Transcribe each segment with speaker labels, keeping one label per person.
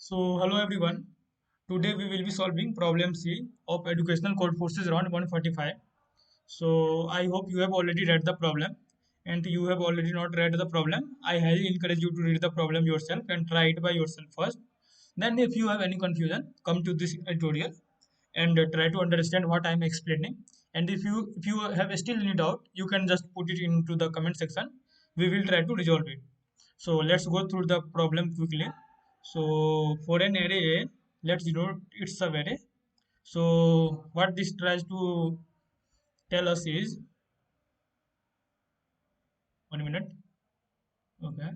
Speaker 1: Hello everyone. Today we will be solving problem C of educational code forces round 145. I hope you have already read the problem, and you have already not read the problem. I highly encourage you to read the problem yourself and try it by yourself first. Then if you have any confusion, come to this tutorial and try to understand what I am explaining. And if you have still any doubt, you can just put it into the comment section. We will try to resolve it. So let's go through the problem quickly. So for an array, let's denote its array. So what this tries to tell us is, 1 minute. Okay.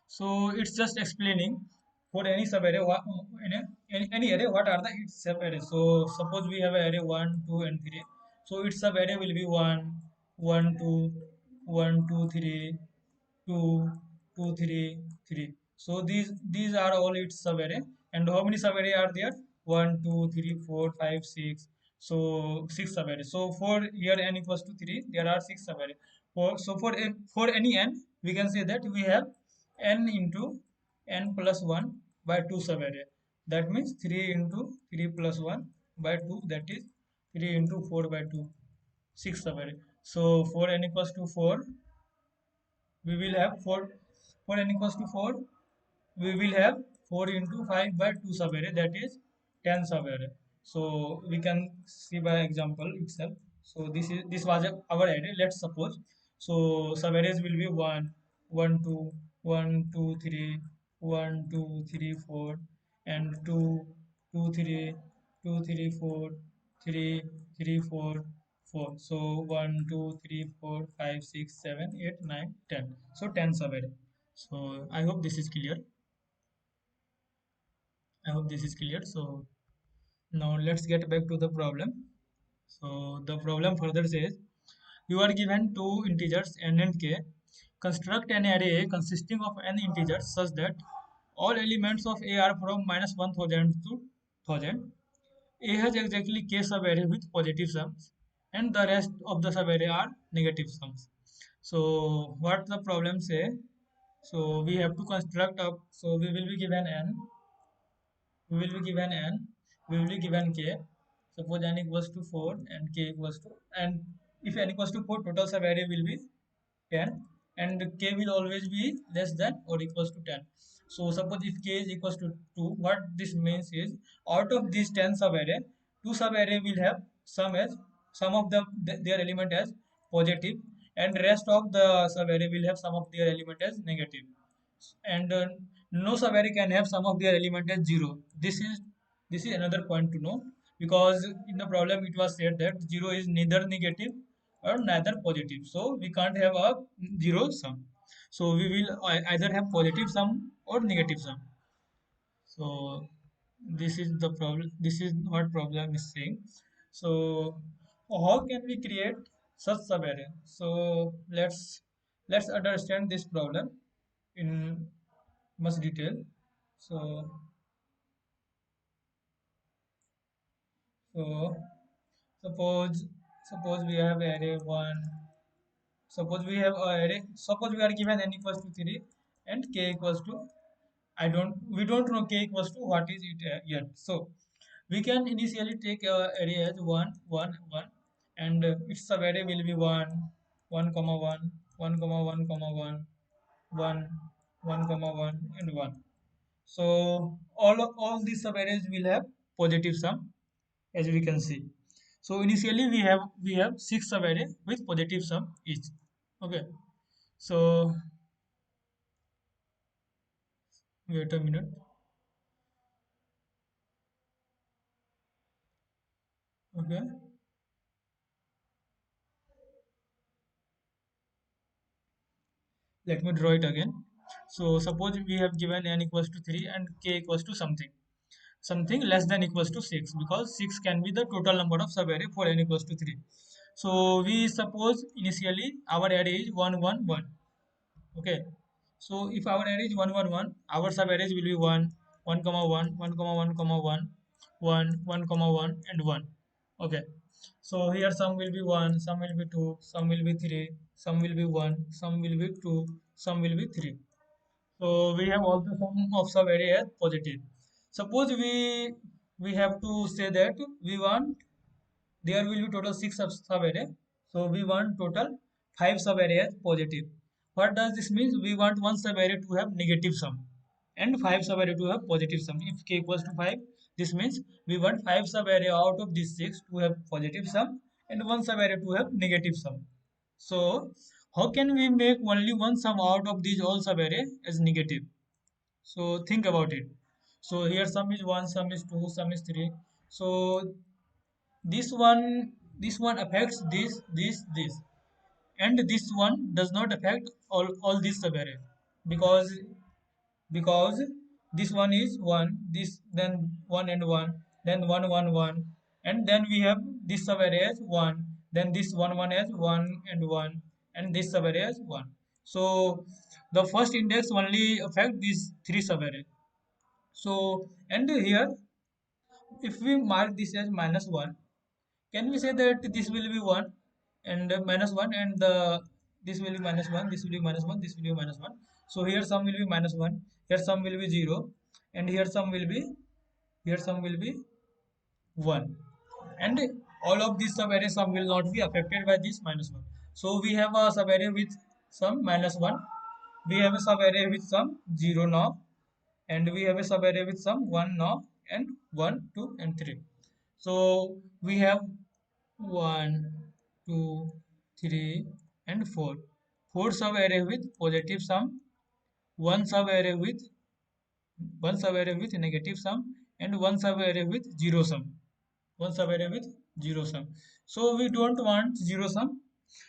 Speaker 1: So it's just explaining for any subarray, any array, what are the its subarray. So suppose we have array 1, 2, and 3. So its subarray will be 1, 1, 2, 1, 2, 3, 2, 2, 3, 3. So these are all its subarray. And how many subarray are there? 1, 2, 3, 4, 5, 6. So 6 subarray. So for here n equals to 3, there are 6 subarray. For any n, we can say that we have n into n plus 1 by 2 subarray. That means 3 into 3 plus 1 by 2, that is 3 into 4 by 2, 6 subarray. So for n equals to 4, we will have 4. For n equals to 4, we will have 4 into 5 by 2 subarray, that is 10 subarray. So we can see by example itself. So this was our array. Let's suppose, so subarrays will be 1, 1, 2, 1, 2, 3, 1, 2, 3, 4, and 2, 2, 3, 2, 3, 4, 3, 3, 4, 4. So 1, 2, 3, 4, 5, 6, 7, 8, 9, 10. So 10 subarray. So I hope this is clear. I hope this is clear. So now let's get back to the problem. So the problem further says, you are given two integers n and k. Construct an array consisting of n integers such that all elements of A are from minus 1000 to 1000. A has exactly k subarray with positive sums, and the rest of the subarray are negative sums. So what the problem say? So we have to construct up. So we will be given n, we will be given n, we will be given k. Suppose n equals to 4 and k equals to, and if n equals to 4, total subarray will be 10, and k will always be less than or equals to 10. So suppose if k is equals to 2, what this means is, out of these 10 subarray, 2 subarray will have some of their element as positive, and rest of the subarray will have some of their element as negative. And no subarray can have some of their element as 0. This is another point to know, because in the problem it was said that 0 is neither negative or neither positive, so we can't have a zero sum. So we will either have positive sum or negative sum. So this is the problem, this is what problem is saying. So how can we create such subarray? So let's understand this problem in much detail. So so suppose suppose we have array 1. Suppose we are given n equals to 3 and k equals to, we don't know k equals to what is it yet. So we can initially take array as 1, 1, 1, and its subarray will be 1, 1, comma 1, 1, comma 1, comma 1, 1, 1, comma 1, and 1. So all these subarrays will have positive sum, as we can see. So initially we have 6 subarray with positive sum each. Okay. So wait a minute. Okay. Let me draw it again. So suppose we have given n equals to 3 and k equals to something less than equals to 6, because 6 can be the total number of subarray for n equals to 3. So we suppose initially our array is 1, 1, 1. Okay. So if our array is 1, 1, 1, our subarrays will be 1, 1, comma 1, 1, comma 1, comma 1, 1, 1, comma 1, and 1. Okay. So here some will be 1, some will be 2, some will be 3, some will be 1, some will be 2, some will be 3. So we have also some of sub-array as positive. Suppose we have to say that we want there will be total 6 sub-array. So we want total 5 sub-array as positive. What does this mean? We want one sub-array to have negative sum and 5 sub-array to have positive sum. If k equals to 5, this means we want 5 sub-array out of these 6 to have positive sum and one sub-array to have negative sum. So how can we make only one sum out of these all sub-array as negative? So think about it. So here sum is 1, sum is 2, sum is 3. So this one affects this, and this one does not affect all these subarrays because because this one is 1, this then 1 and 1, then 1 1 1, and then we have this subarray as 1, then this 1 1 as 1 and 1, and this subarray as 1. So the first index only affect these three subarrays. So and here if we mark this as -1, can we say that this will be 1 and -1, and this will be -1, this will be -1, this will be -1. So here some will be -1, here some will be 0, and here some will be 1. And all of these subarray sum will not be affected by this -1. So we have a subarray with some -1, we have a subarray with some 0 now, and we have a subarray with some 1 now, and 1 2 and 3. So we have 1 2 3 and 4, 4 sub array with positive sum, one sub array with negative sum, and one sub array with zero sum, one sub array with zero sum. So we don't want zero sum.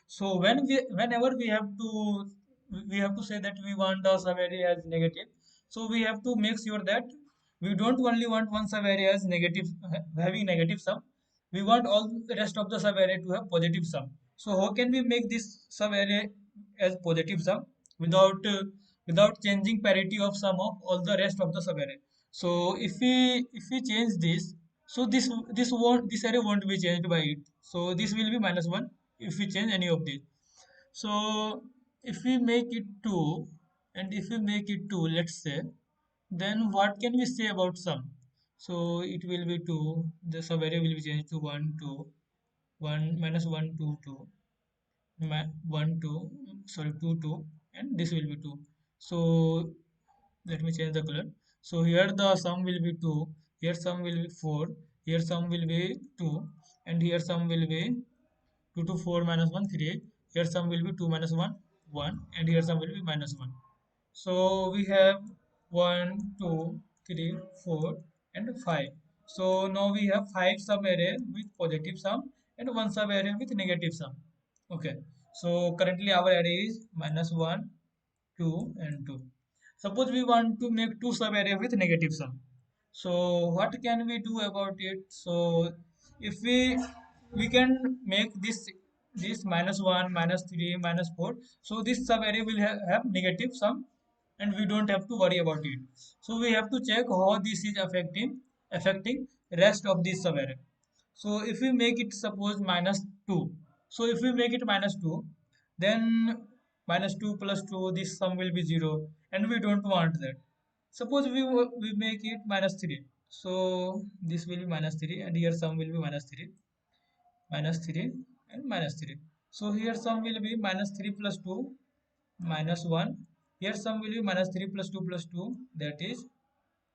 Speaker 1: So whenever we have to say that we want the sub array as negative, so we have to make sure that we don't only want one sub array as negative, having negative sum. We want all the rest of the sub array to have positive sum. So how can we make this sub array as positive sum without changing parity of sum of all the rest of the sub array? So if we change this, so this array won't be changed by it. So this will be -1 if we change any of these. So if we make it 2, and if we make it 2, let's say, then what can we say about sum? So it will be 2, the subarray will be changed to 1 2, 1 -1 2 2, 1 2, sorry 2 2, and this will be 2. So let me change the color. So here the sum will be 2, here sum will be 4, here sum will be 2, and here sum will be 2 to 4 -1 3, here sum will be 2 -1 1, and here sum will be -1. So we have 1 2 3 4 and 5. So now we have 5 sub array with positive sum and one sub array with negative sum. Okay, so currently our array is -1 2 and 2. Suppose we want to make two sub array with negative sum. So what can we do about it? So if we can make this -1 -3 -4. So this sub array will have negative sum, and we don't have to worry about it. So we have to check how this is affecting rest of this sub array. So if we make it suppose -2, so if we make it -2, then -2 plus 2, this sum will be 0, and we don't want that. Suppose we make it -3, so this will be -3, and here sum will be -3, -3, and -3. So here sum will be -3 plus 2, -1. Here sum will be -3 plus 2 plus 2, that is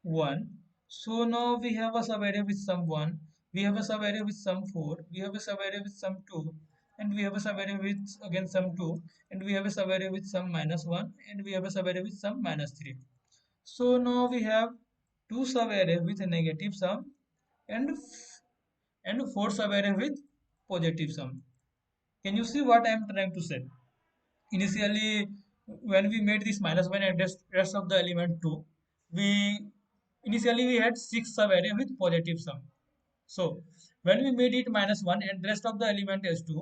Speaker 1: 1. So now we have a subarray with sum 1, we have a subarray with sum 4, we have a subarray with sum 2, and we have a subarray with again sum 2, and we have a subarray with sum -1, and we have a subarray with sum -3. So now we have two subarray with a negative sum, and four subarray with positive sum. Can you see what I am trying to say? Initially, when we made this -1 and rest of the element 2, we initially we had 6 subarray with positive sum. So when we made it -1 and rest of the element as 2,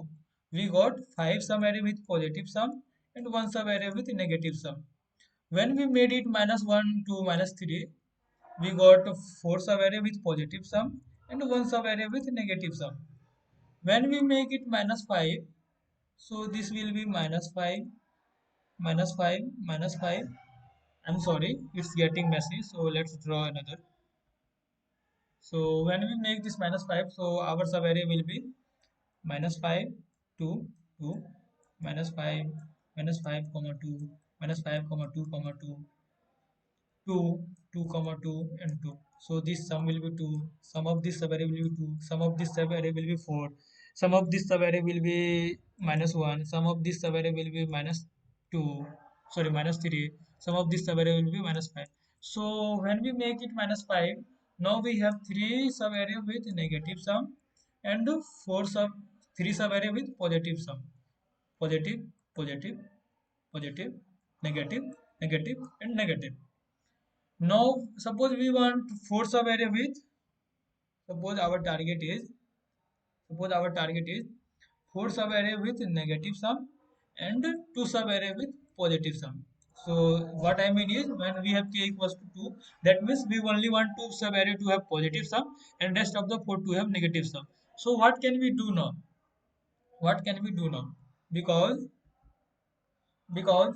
Speaker 1: we got 5 subarray with positive sum and 1 subarray with negative sum. When we made it -1 to -3, we got 4 subarray with positive sum and 1 subarray with negative sum. When we make it minus 5, so this will be minus 5, minus 5, minus 5. I'm sorry, it's getting messy. So let's draw another. So when we make this minus 5, so our subarray will be minus 5, 2, 2, minus 5, minus 5, comma 2, minus 5, comma 2, comma 2, 2, 2 comma 2 and 2. So this sum will be 2. Sum of this subarray will be 2. Sum of this subarray will be 4. Sum of this subarray will be minus 1. Sum of this subarray will be minus 2. Sorry, minus 3. Sum of this subarray will be minus 5. So when we make it minus 5, now we have 3 subarray with negative sum and 4 sub 3 subarray with positive sum. Positive, positive, positive, negative, negative, and negative. Now, suppose our target is suppose our target is 4 sub-array with negative sum and 2 sub-array with positive sum. So what I mean is when we have k equals to 2, that means we only want 2 sub-array to have positive sum and rest of the 4 to have negative sum. So what can we do now? What can we do now? Because because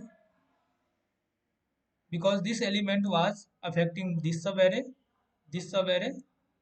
Speaker 1: because this element was affecting this subarray, this subarray,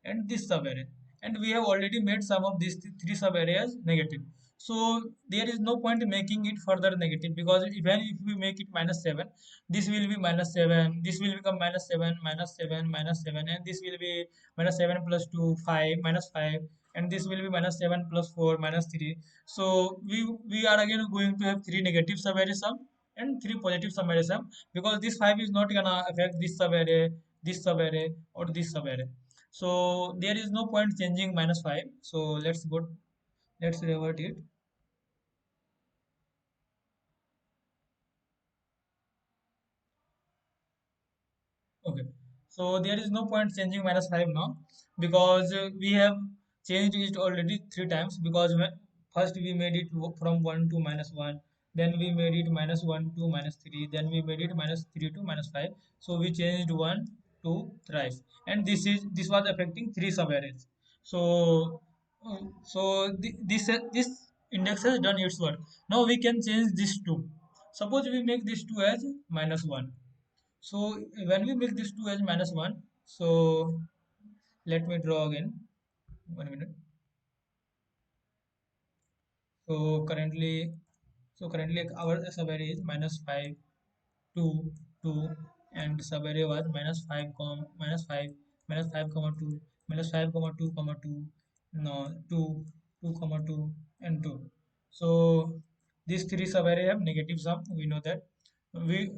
Speaker 1: and this subarray, and we have already made some of these three subarrays negative. So there is no point in making it further negative because even if we make it minus 7, this will be minus 7, this will become minus 7, minus 7, minus 7, and this will be minus 7 plus 2, 5, minus 5, and this will be minus 7 plus 4, minus 3. So we are again going to have three negative subarray sum and three positive subarray sum because this 5 is not gonna affect this subarray, this subarray, or this subarray. So there is no point changing minus 5. So let's revert it. Okay. So there is no point changing minus 5 now because we have changed it already three times because first we made it from 1 to minus 1, then we made it minus 1 to minus 3, then we made it minus 3 to minus 5. So we changed 1 to thrice, and this was affecting three subarrays. So this index has done its work. Now we can change this 2. Suppose we make this 2 as minus 1. So when we make this 2 as minus 1, so let me draw again. 1 minute. So currently our subarray is minus 5, 2, 2, and subarray was minus 5, minus 5, minus 5, comma 2, minus 5, comma 2, comma 2, no, 2, 2, comma 2, and 2. So these three subarray have negative sum. We know that. Three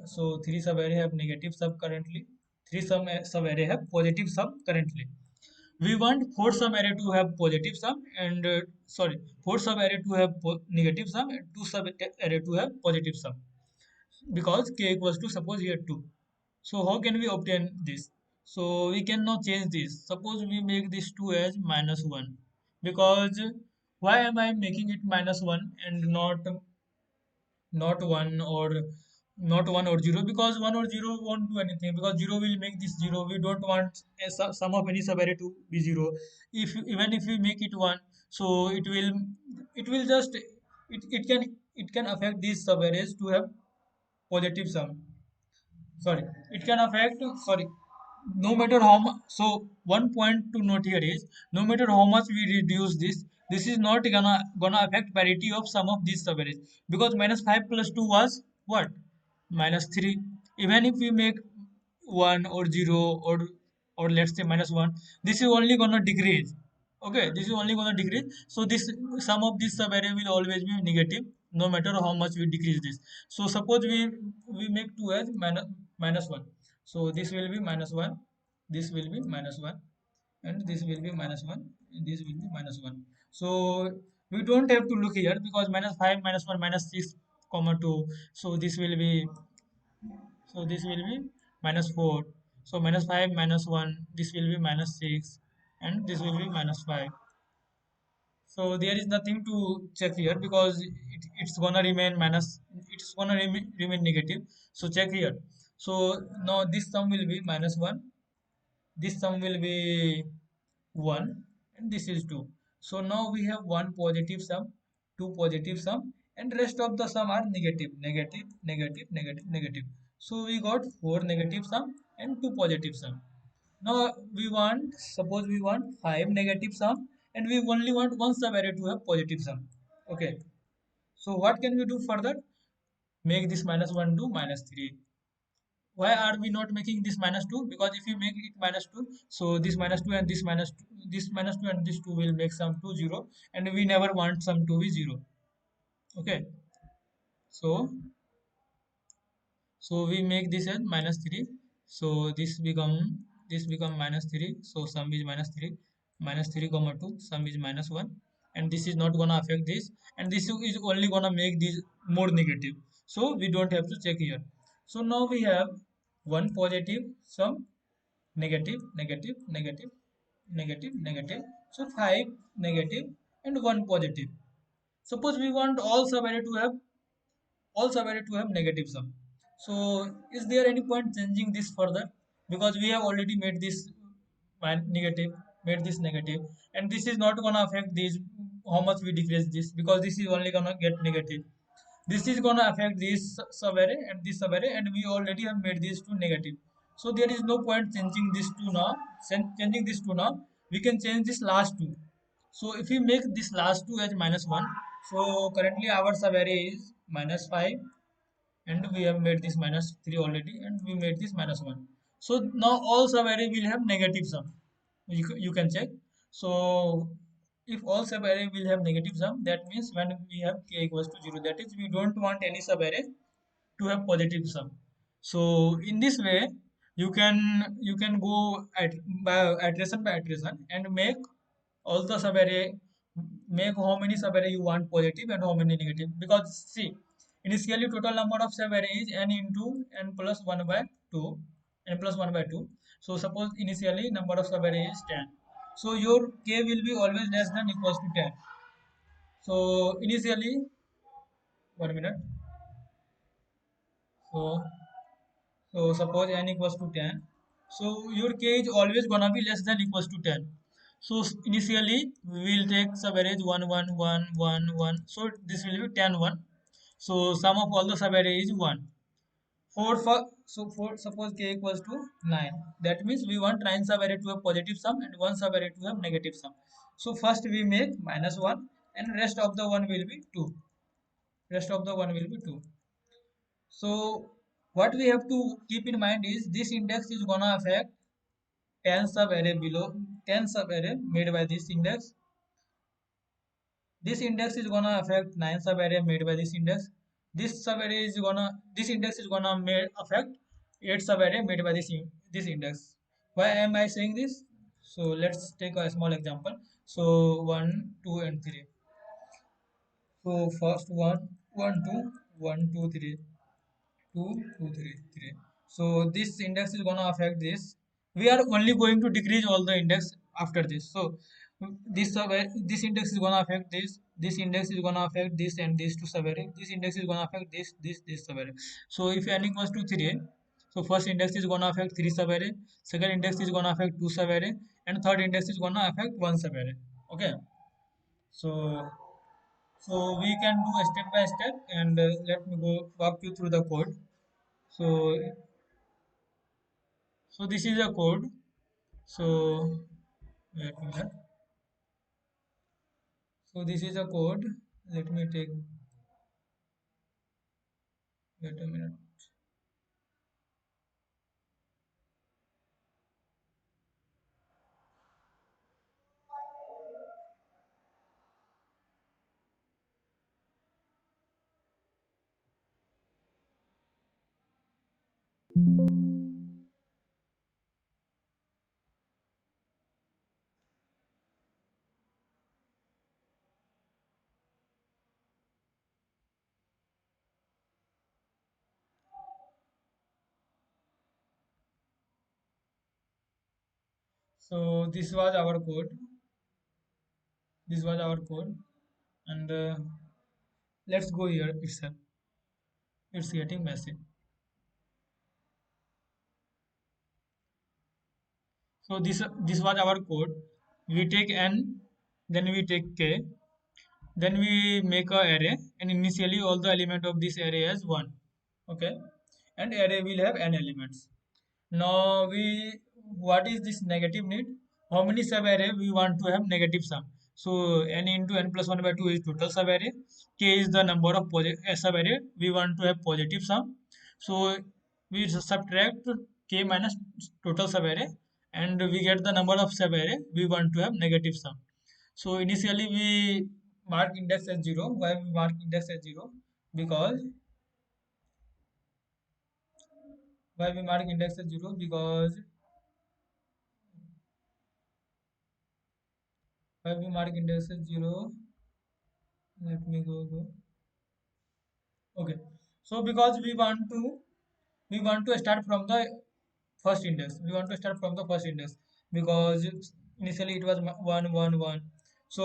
Speaker 1: subarray have negative sum currently. Three subarray have positive sum currently. We want four sum array to have positive sum and four sub array to have negative sum and two sub array to have positive sum because k equals to suppose here 2. So how can we obtain this? So we can now change this. Suppose we make this 2 as minus 1 because why am I making it minus 1 and not 1 or not 1 or 0? Because 1 or 0 won't do anything because 0 will make this 0. We don't want a sum of any subarray to be 0. If even if we make it 1, so it will just it can affect these subarrays to have positive sum. Sorry, it can affect, sorry, no matter how much. So one point to note here is no matter how much we reduce this is not gonna affect parity of some of these subarrays because minus 5 plus 2 was what, minus 3. Even if we make 1 or 0 or let's say minus 1, this is only gonna decrease. Okay, this is only gonna decrease. So this sum of this subarray will always be negative no matter how much we decrease this. So suppose we make 2 as minus 1. So this will be minus 1, this will be minus 1, and this will be minus 1, and this will be minus 1. So we don't have to look here because minus 5, minus 1, minus 6, comma 2. So this will be minus 4. So minus 5, minus 1, this will be minus 6, and this will be minus 5. So there is nothing to check here because it's gonna remain remain negative. So check here. So now this sum will be minus 1, this sum will be 1, and this is 2. So now we have one positive sum, two positive sum, and rest of the sum are negative, negative, negative, negative, negative. So we got four negative sum and two positive sum. Now we want, suppose we want five negative sum, and we only want one subarray to have positive sum. Okay. So what can we do further? Make this minus 1 to minus 3. Why are we not making this minus 2? Because if you make it minus 2, so this minus 2 and this minus 2, this minus 2 and this 2 will make sum to 0, and we never want sum to be 0. Okay. So we make this as minus 3. So this become minus 3. So sum is minus 3. Minus 3 comma 2. Sum is minus 1. And this is not gonna affect this. And this is only gonna make this more negative. So we don't have to check here. So now we have one positive sum, negative, negative, negative, negative, negative. So five negative and one positive. Suppose we want all subarray to have negative sum. So is there any point changing this further? Because we have already made this negative, made this negative, and this is not gonna affect this how much we decrease this, because this is only gonna get negative. This is gonna affect this subarray and this subarray, and we already have made these two negative. So there is no point changing this two now. Changing this two now, we can change this last two. So if we make this last two as minus 1, so currently our subarray is minus 5, and we have made this minus 3 already, and we made this minus 1. So now all subarray will have negative sum. You can check. So if all subarray will have negative sum, that means when we have k equals to 0, that is we don't want any subarray to have positive sum. So in this way, you can go at by iteration and make all the subarray, make how many subarray you want positive and how many negative. Because see, initially total number of subarray is n into n plus 1 by 2, n plus 1 by 2. So suppose initially number of subarray is 10. So your k will be always less than equals to 10. So initially, 1 minute. So suppose n equals to 10. So your k is always gonna be less than equals to 10. So initially we will take subarrays 1 1 1 1 1. So this will be 10 1. So sum of all the subarray is 1. For suppose k equals to 9. That means we want 9 subarray to have positive sum and 1 subarray to have negative sum. So first we make minus 1, and rest of the one will be 2. Rest of the one will be 2. So what we have to keep in mind is this index is gonna affect 10 sub array below, 10 sub array made by this index. This index is gonna affect 9 sub array made by this index. This index is gonna affect 8 sub array made by this index. Why am I saying this? So let's take a small example. So 1, 2, and 3. So first one, 2, 1, 2, 3. 2 2 3 3. So this index is gonna affect this. We are only going to decrease all the index after this. So this index is gonna affect this index is gonna affect this, and this to subarray. This index is gonna affect this subarray. So if n equals to 3, so first index is gonna affect 3 subarray, second index is gonna affect 2 subarray, and third index is gonna affect 1 subarray. Okay. So we can do a step by step, and let me go walk you through the code. So this is a code. So wait a minute. So this is a code. Let me take. Wait a minute. So this was our code. This was our code, and let's go here itself. It's getting messy. So this was our code. We take n then we take k, then we make a array, and initially all the element of this array is 1. Okay, and array will have n elements. Now we, what is this negative need? How many sub array we want to have negative sum? So n into n plus 1 by 2 is total sub array. K is the number of sub array we want to have positive sum. So we subtract k minus total sub array, and we get the number of sub array we want to have negative sum. So initially we mark index as 0. Why we mark index as 0? Because why we mark index as 0? Because why we mark index as 0? Let me go. Okay. So because we want to start from the first index. We want to start from the first index because initially it was 1 1 1. So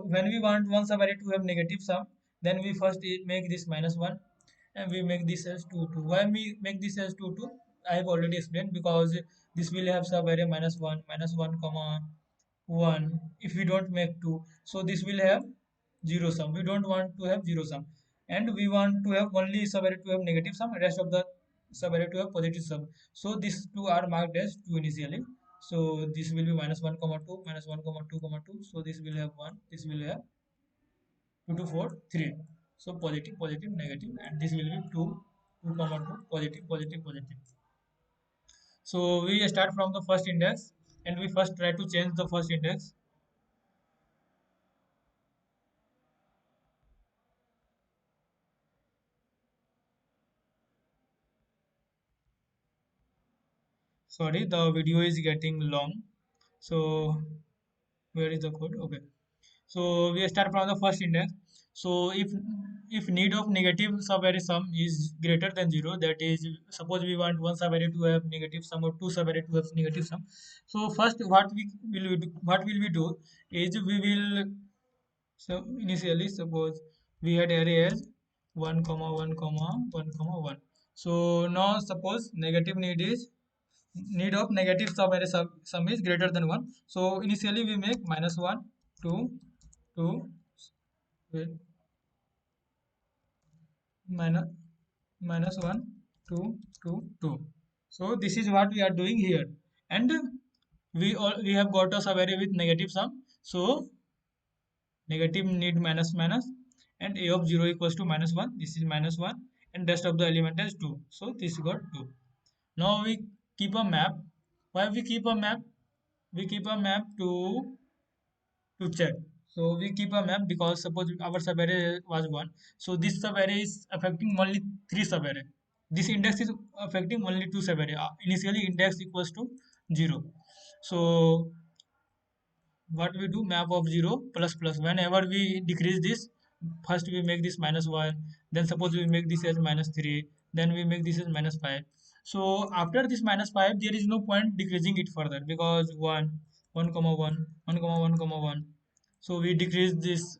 Speaker 1: when we want one subarray to have negative sum, then we first make this minus 1, and we make this as 2 2. Why we make this as 2 2? I have already explained, because this will have subarray minus 1 comma 1 if we don't make 2. So this will have zero sum. We don't want to have zero sum, and we want to have only subarray to have negative sum, rest of the subarray to have positive sum. So these two are marked as 2 initially. So this will be minus 1 comma 2, minus 1 comma 2 comma 2. So this will have 1, this will have 2 to 4 3. So positive positive negative, and this will be 2 2 comma 2, positive positive positive. So we start from the first index, and we first try to change the first index. Sorry, the video is getting long. So where is the code? Okay, so we start from the first index. So if need of negative subarray sum is greater than 0, that is, suppose we want one subarray to have negative sum or two subarray to have negative sum. So first what will we do is we will, so initially suppose we had array as 1 comma 1 comma 1 comma 1. So now suppose negative need of negative subarray sum is greater than 1. So initially we make minus 1 2 2, wait, minus minus 1 2 2 2. So this is what we are doing here, and we have got a subarray with negative sum. So negative need minus minus, and a of 0 equals to minus 1. This is minus 1, and rest of the element is 2. So this got 2. Now we keep a map. Why we keep a map? We keep a map to check. So we keep a map because suppose our subarray was 1. So this subarray is affecting only 3 subarray. This index is affecting only 2 subarray. Initially index equals to 0. So what we do, map of 0 plus plus, whenever we decrease this, first we make this minus 1, then suppose we make this as minus 3, then we make this as minus 5. So after this minus 5 there is no point decreasing it further, because 1 1 comma 1 1 comma 1 comma 1. So we decrease this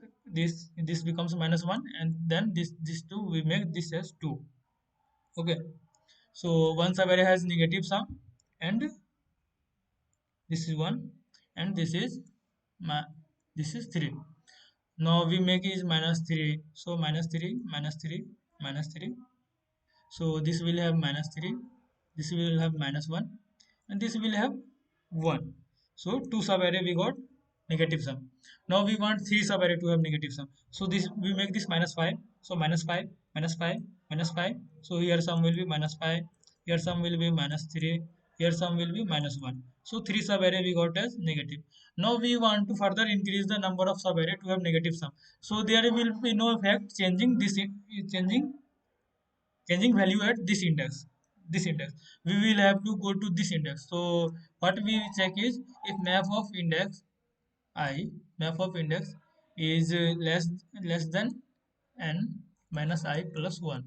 Speaker 1: becomes minus 1, and then this 2 we make this as 2. Okay, so one subarray has negative sum, and this is 1, and ma- this is 3. Now we make is minus 3. So minus 3 minus 3 minus 3. So this will have minus 3, this will have minus 1, and this will have 1. So two subarray we got negative sum. Now we want three subarray to have negative sum. So this we make this minus 5. So minus 5 minus 5 minus 5. So here sum will be minus 5, here sum will be minus 3, here sum will be minus 1. So three subarray we got as negative. Now we want to further increase the number of subarray to have negative sum. So there will be no effect changing changing value at this index. We will have to go to this index. So what we check is, if i map of index is less than n minus I plus 1,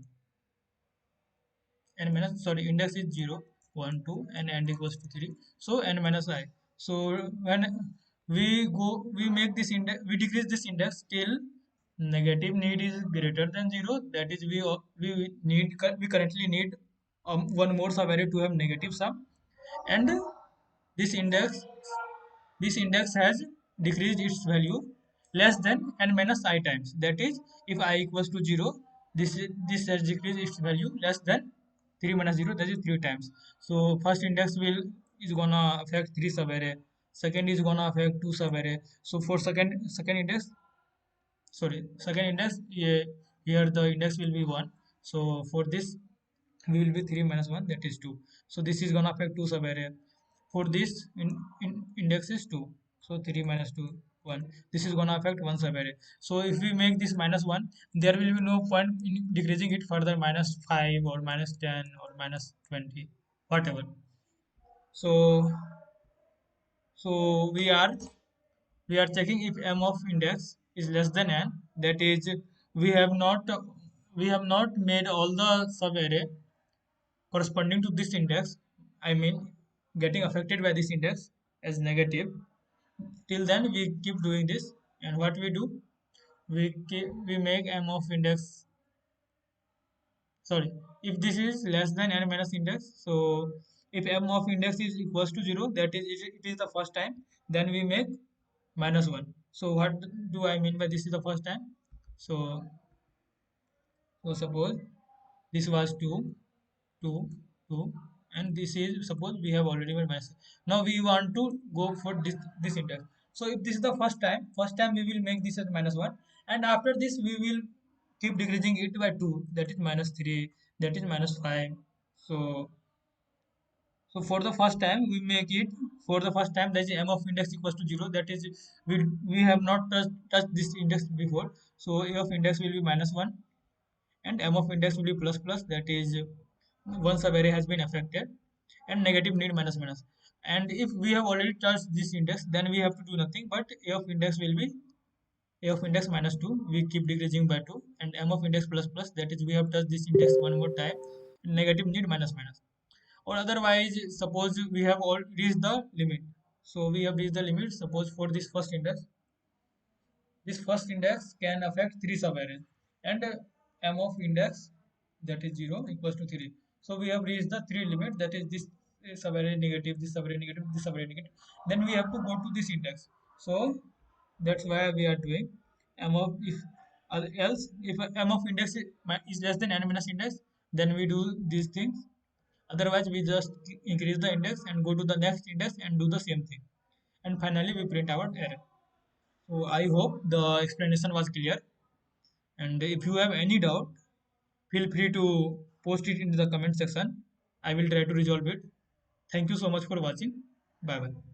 Speaker 1: n minus, sorry, index is 0 1 2 and n equals to 3. So n minus I. So when we make this index, we decrease this index till negative need is greater than 0. That is, we currently need one more subarray to have negative sum, and this index this index has decreased its value less than n minus I times. That is, if I equals to 0, this has decreased its value less than 3 minus 0, that is 3 times. So first index will is gonna affect 3 subarray, second is gonna affect 2 subarray. So for second index, sorry, second index, here the index will be 1. So for this we will be 3 minus 1, that is 2. So this is gonna affect 2 subarray. For this index is 2, so 3 minus 2, 1. This is gonna affect 1 subarray. So if we make this minus 1, there will be no point in decreasing it further, minus 5 or minus 10 or minus 20, whatever. So we are checking if m of index is less than n. That is, we have not we have not made all the subarray corresponding to this index, I mean getting affected by this index, as negative. Till then we keep doing this, and what we do, we make m of index, sorry, if this is less than n minus index. So if m of index is equals to 0, that is, it is the first time, then we make minus 1. So what do I mean by this is the first time? So so suppose this was 2, 2, 2, and this is, suppose we have already made minus. Now we want to go for this index. So if this is the first time we will make this as minus 1, and after this we will keep decreasing it by 2, that is minus 3, that is minus 5. So so for the first time we make it, for the first time, that is m of index equals to 0, that is, we have not touched this index before. So a of index will be minus 1, and m of index will be plus plus, that is, one subarray has been affected, and negative need minus minus. And if we have already touched this index, then we have to do nothing, but a of index will be a of index minus 2, we keep decreasing by 2, and m of index plus plus, that is, we have touched this index one more time, negative need minus minus. Or otherwise, suppose we have all reached the limit. So we have reached the limit. Suppose for this first index can affect 3 subarrays, and m of index, that is 0, equals to 3. So we have reached the 3 limit, that is, this subarray negative, this subarray negative, this subarray negative. Then we have to go to this index. So that's why we are doing m of, if else if m of index is less than n minus index, then we do these things. Otherwise, we just increase the index and go to the next index and do the same thing. And finally, we print out error. So I hope the explanation was clear. And if you have any doubt, feel free to post it into the comment section. I will try to resolve it. Thank you so much for watching. Bye bye.